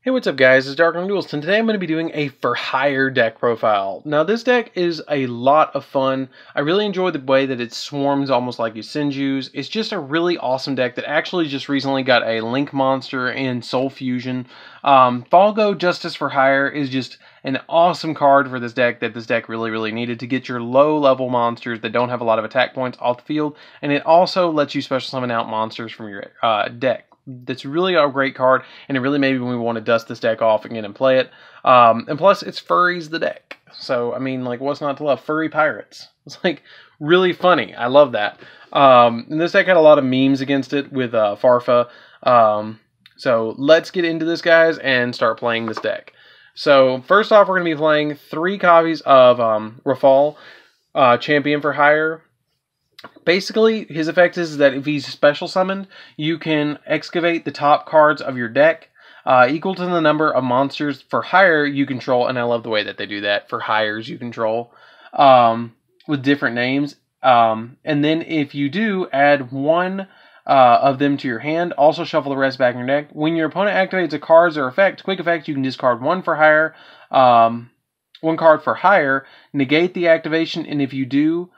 Hey, what's up guys, it's DarkArmedDuelist, and today I'm going to be doing a for hire deck profile. Now this deck is a lot of fun. I really enjoy the way that it swarms almost like Yugiohs. It's just a really awesome deck that actually just recently got a Link monster in Soul Fusion. Falgo Justice for Hire is just an awesome card for this deck that this deck really needed to get your low level monsters that don't have a lot of attack points off the field, and it also lets you special summon out monsters from your deck. That's really a great card, and it really made me want to dust this deck off again and play it. And plus, it's furries the deck. So, I mean, like, what's not to love? Furry pirates. It's, like, really funny. I love that. And this deck had a lot of memes against it with Farfa. So, let's get into this, guys, and start playing this deck. So, first off, we're going to be playing 3 copies of Rafal, Champion for Hire. Basically, his effect is that if he's special summoned, you can excavate the top cards of your deck equal to the number of monsters for hire you control, and I love the way that they do that, for hires you control, with different names. And then if you do, add one of them to your hand, also shuffle the rest back in your deck. When your opponent activates a card or quick effect, you can discard one for hire, one card for hire, negate the activation, and if you do,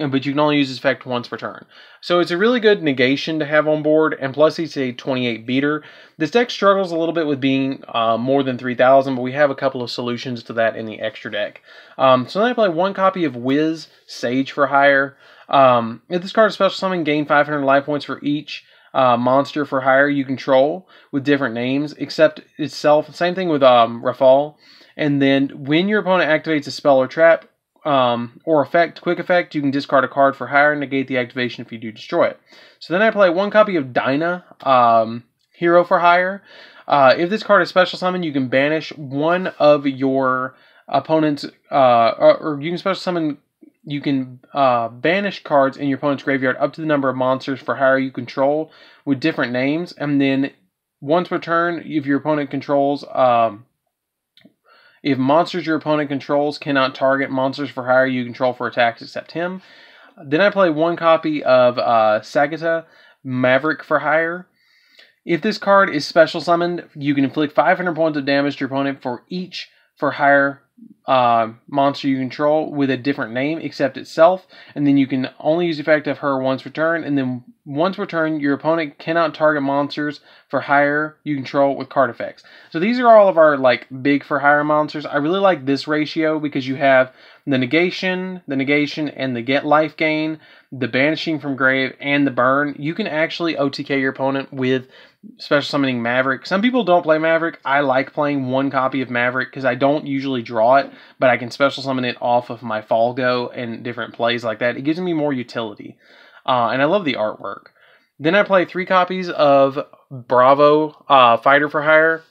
but you can only use this effect once per turn. So it's a really good negation to have on board, and plus he's a 28 beater. This deck struggles a little bit with being more than 3,000, but we have a couple of solutions to that in the extra deck. So then I play 1 copy of Wiz, Sage for Hire. If this card is special summon, gain 500 life points for each monster for hire you control with different names, except itself. Same thing with Rafal. And then when your opponent activates a spell or trap, or quick effect, you can discard a card for hire and negate the activation if you do destroy it. So then I play 1 copy of Dinah, Hero for Hire. If this card is special summon, you can banish one of your opponent's, or you can special summon, you can banish cards in your opponent's graveyard up to the number of monsters for hire you control with different names, and then once per turn, if your opponent controls, if monsters your opponent controls cannot target monsters for hire you control for attacks except him. Then I play 1 copy of Sagita, Maverick for Hire. If this card is special summoned, you can inflict 500 points of damage to your opponent for each for hire monster you control with a different name except itself, and then you can only use the effect of her once per turn, and then once per turn your opponent cannot target monsters for hire you control with card effects. So these are all of our big for hire monsters. I really like this ratio because you have the negation, and the get life gain, the banishing from grave, and the burn. You can actually OTK your opponent with special summoning Maverick. Some people don't play Maverick. I like playing 1 copy of Maverick because I don't usually draw it, but I can special summon it off of my Falgo and different plays like that. It gives me more utility, and I love the artwork. Then I play 3 copies of Bravo, Fighter for Hire.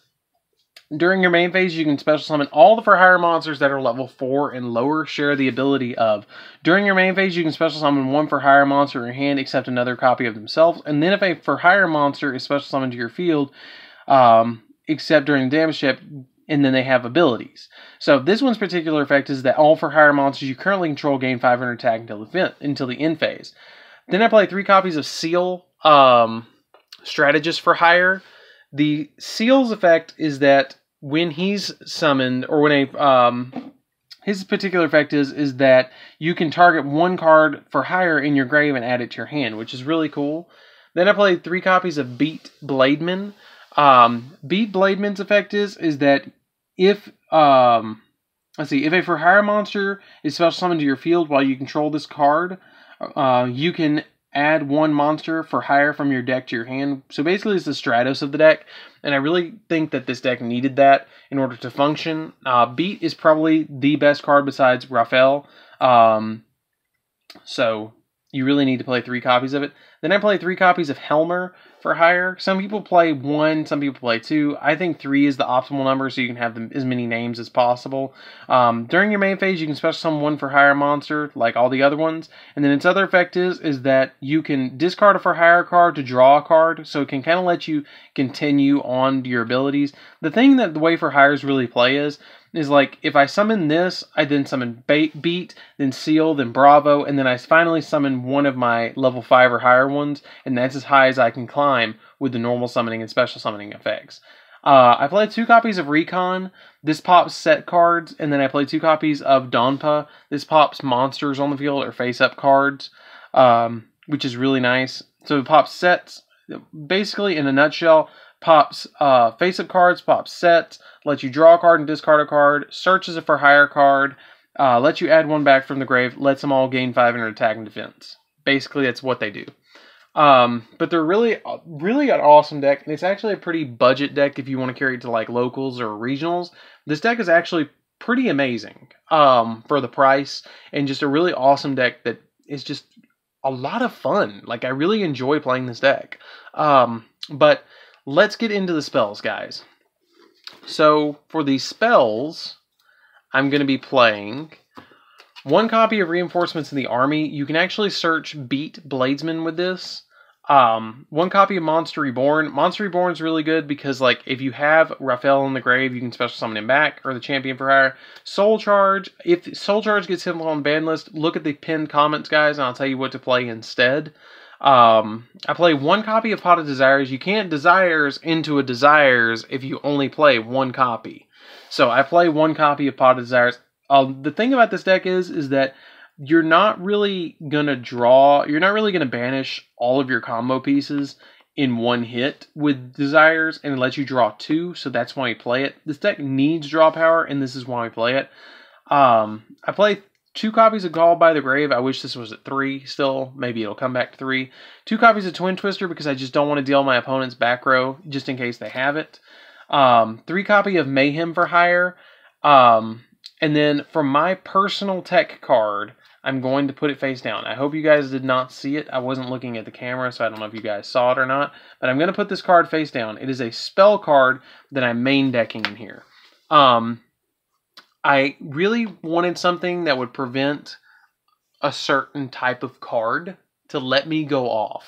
During your main phase, you can special summon all the for hire monsters that are level 4 and lower share the ability of. During your main phase, you can special summon 1 for hire monster in your hand except another copy of themselves. And then if a for hire monster is special summoned to your field, except during the damage check, and then they have abilities. So this one's particular effect is that all for hire monsters you currently control gain 500 attack until the end phase. Then I play 3 copies of Seal, Strategist for Hire. The Seal's effect is that when he's summoned, or when his particular effect is that you can target 1 card for hire in your grave and add it to your hand, which is really cool. Then I played 3 copies of Beat Blademan. Beat Blademan's effect is that if if a for hire monster is special summoned to your field while you control this card, you can add 1 monster for hire from your deck to your hand. So basically it's the Stratos of the deck, and I really think that this deck needed that in order to function. Beat is probably the best card besides Raphael, so you really need to play 3 copies of it. Then I play 3 copies of Helmer for hire. Some people play 1, some people play 2. I think 3 is the optimal number, so you can have as many names as possible. During your main phase, you can special summon 1 for hire monster, like all the other ones. And then its other effect is that you can discard a for hire card to draw a card, so it can kind of let you continue on your abilities. The thing that the way for hires really play is like, if I summon this, I then summon Beat, then Seal, then Bravo, and then I finally summon one of my level 5 or higher ones, and that's as high as I can climb with the normal summoning and special summoning effects. I play 2 copies of Recon. This pops set cards, and then I play 2 copies of Donpa. This pops monsters on the field or face-up cards, which is really nice. So it pops sets. Basically, in a nutshell, pops face-up cards, pops sets, lets you draw a card and discard a card, searches a for hire card, lets you add 1 back from the grave, lets them all gain 5 in attack and defense. Basically, that's what they do. But they're really an awesome deck, and it's actually a pretty budget deck if you want to carry it to like locals or regionals. This deck is actually pretty amazing for the price, and just a really awesome deck that is just a lot of fun. Like, I really enjoy playing this deck. But let's get into the spells, guys. So for the spells, I'm going to be playing 1 copy of Reinforcements in the Army. You can actually search Beat Bladesman with this. 1 copy of Monster Reborn. Monster Reborn is really good because, like, if you have Raphael in the grave, you can special summon him back, or the Champion for Hire. Soul Charge. If Soul Charge gets him on the ban list, look at the pinned comments, guys, and I'll tell you what to play instead. I play 1 copy of Pot of Desires. You can't Desires into a Desires if you only play 1 copy. So I play 1 copy of Pot of Desires. The thing about this deck is that you're not really going to banish all of your combo pieces in 1 hit with Desires, and it lets you draw 2, so that's why we play it. This deck needs draw power, and this is why we play it. I play 2 copies of Called by the Grave. I wish this was at 3 still. Maybe it'll come back to 3. 2 copies of Twin Twister because I just don't want to deal my opponent's back row, just in case they have it. 3 copy of Mayhem for Hire. And then for my personal tech card, I'm going to put it face down. I hope you guys did not see it. I wasn't looking at the camera, so I don't know if you guys saw it or not. But I'm going to put this card face down. It is a spell card that I'm main decking in here. I really wanted something that would prevent a certain type of card to let me go off.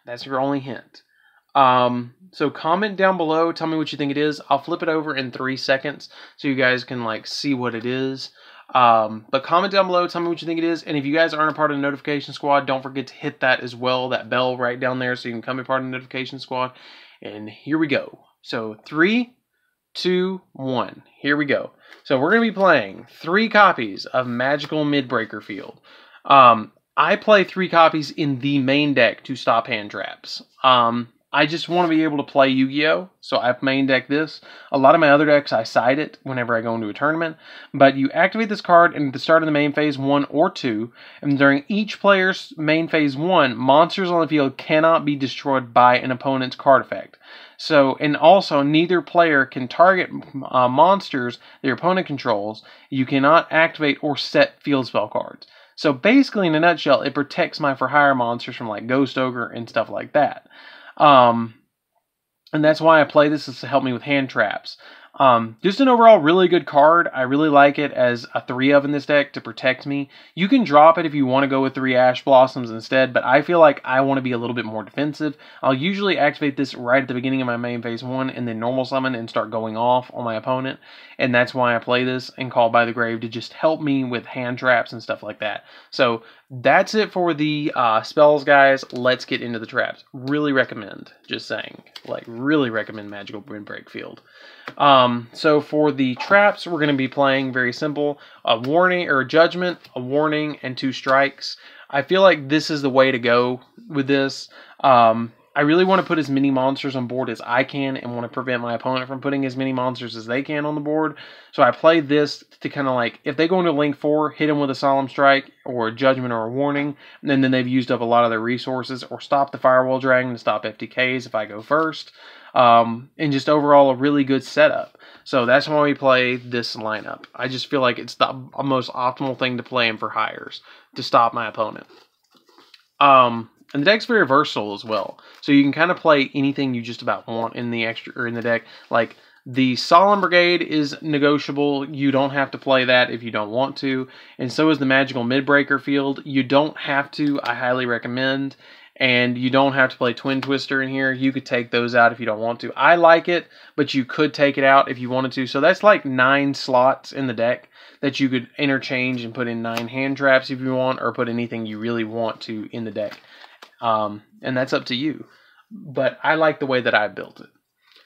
That's your only hint. So comment down below, tell me what you think it is. I'll flip it over in 3 seconds so you guys can like see what it is. But comment down below, tell me what you think it is. And if you guys aren't a part of the notification squad, don't forget to hit that as well, that bell right down there, so you can become a part of the notification squad. And here we go. So 3, 2, 1. Here we go. So we're going to be playing 3 copies of Magical Midbreaker Field. I play 3 copies in the main deck to stop hand traps. I just want to be able to play Yu-Gi-Oh! So I've main decked this. A lot of my other decks, I side it whenever I go into a tournament. But you activate this card at the start of the main phase 1 or 2. And during each player's main phase 1, monsters on the field cannot be destroyed by an opponent's card effect. So, and also, neither player can target monsters their opponent controls. You cannot activate or set field spell cards. So basically, in a nutshell, it protects my for hire monsters from like Ghost Ogre and stuff like that. And that's why I play this, is to help me with hand traps. Just an overall really good card. I really like it as a 3 of in this deck to protect me. You can drop it if you want to go with 3 Ash Blossoms instead, but I feel like I want to be a little bit more defensive. I'll usually activate this right at the beginning of my main phase 1 and then normal summon and start going off on my opponent. And that's why I play this and Call by the Grave, to just help me with hand traps and stuff like that. So that's it for the spells, guys. Let's get into the traps. Really recommend, just saying, like really recommend Magical Windbreak Field. So for the traps, we're going to be playing very simple: a warning or a judgment, a warning, and 2 strikes. I feel like this is the way to go with this. I really want to put as many monsters on board as I can, and want to prevent my opponent from putting as many monsters as they can on the board. So I play this to kind of like, if they go into Link 4, hit them with a Solemn Strike or a Judgment or a Warning, and then they've used up a lot of their resources, or stop the Firewall Dragon to stop FTKs if I go first. And just overall a really good setup. So that's why we play this lineup. I just feel like it's the most optimal thing to play in for hires, to stop my opponent. And the deck's very versatile as well. So you can kind of play anything you just about want in the extra or in the deck. Like the Solemn Brigade is negotiable. You don't have to play that if you don't want to. And so is the Magical Midbreaker Field. You don't have to. I highly recommend. And you don't have to play Twin Twister in here. You could take those out if you don't want to. I like it, but you could take it out if you wanted to. So that's like 9 slots in the deck that you could interchange and put in 9 hand traps if you want, or put anything you really want to in the deck. And that's up to you. But I like the way that I built it.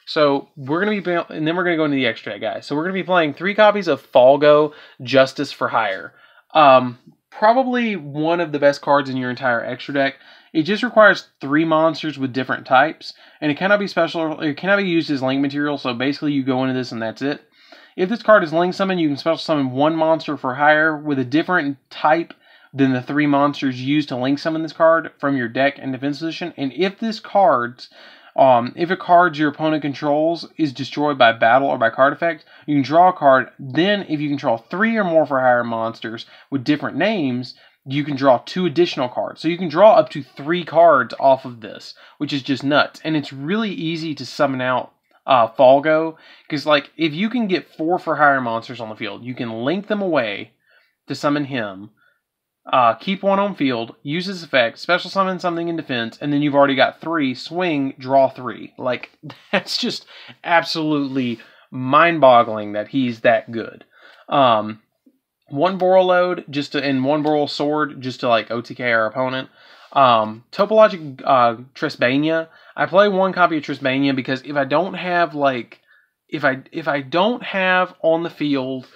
So we're going to be, and then we're going to go into the extra deck, guys. So we're going to be playing 3 copies of Falgo, Justice for Hire. Probably one of the best cards in your entire extra deck. It just requires 3 monsters with different types, and it cannot be special. It cannot be used as link material. So basically, you go into this and that's it. If this card is link summon, you can special summon 1 monster for hire with a different type than the 3 monsters used to link summon this card from your deck and defense position. And if this card's if a card your opponent controls is destroyed by battle or by card effect, you can draw a card. Then, if you control 3 or more for hire monsters with different names, you can draw 2 additional cards. So you can draw up to 3 cards off of this, which is just nuts. And it's really easy to summon out Falgo, because like if you can get 4 for hire monsters on the field, you can link them away to summon him. Keep 1 on field, use his effect, special summon something in defense, and then you've already got 3, swing, draw 3. Like, that's just absolutely mind-boggling that he's that good. 1 Boral Load, and 1 Boral Sword, just to, like, OTK our opponent. Topologic Trisbania. I play 1 copy of Trisbania because if I don't have, like, if I don't have on the field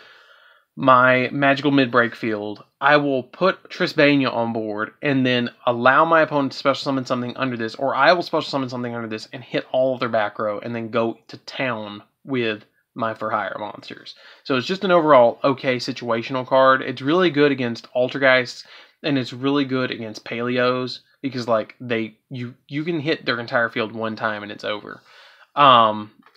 my magical mid-break field, I will put Trisbania on board and then allow my opponent to special summon something under this, or I will special summon something under this and hit all of their back row and then go to town with my for hire monsters. So it's just an overall okay situational card. It's really good against Altergeists, and it's really good against Paleos because like you can hit their entire field 1 time and it's over.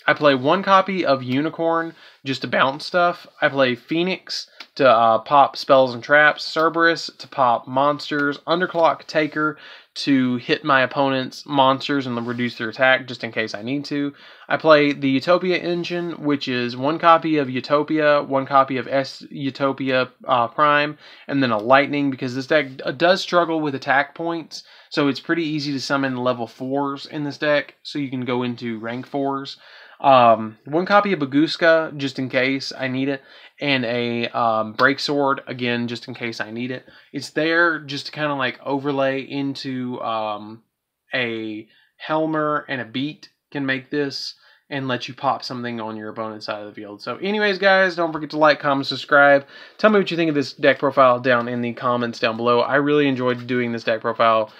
I play 1 copy of Unicorn just to bounce stuff. I play Phoenix to pop spells and traps. Cerberus to pop monsters. Underclock Taker to hit my opponent's monsters and reduce their attack just in case I need to. I play the Utopia engine, which is 1 copy of Utopia, 1 copy of Utopia Prime, and then a Lightning because this deck does struggle with attack points. So it's pretty easy to summon level 4s in this deck, so you can go into rank 4s. 1 copy of Baguska, just in case I need it, and a Break Sword, again, just in case I need it. It's there just to kind of like overlay into a Helmer and a Beat can make this and let you pop something on your opponent's side of the field. So anyways, guys, don't forget to like, comment, subscribe. Tell me what you think of this deck profile down in the comments down below. I really enjoyed doing this deck profile.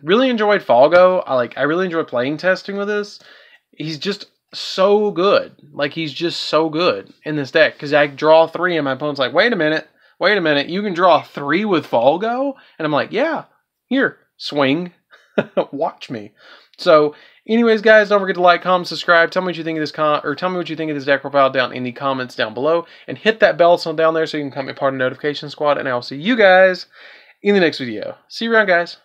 Really enjoyed Falgo. I really enjoyed playing testing with this. He's just so good. Like, he's just so good in this deck because I draw 3 and my opponent's like, wait a minute, you can draw 3 with Falgo? And I'm like, yeah, here, swing, watch me. So anyways, guys, don't forget to like, comment, subscribe. Tell me what you think of this tell me what you think of this deck profile down in the comments down below, and hit that bell sign down there so you can become a part of the notification squad. And I will see you guys in the next video. See you around, guys.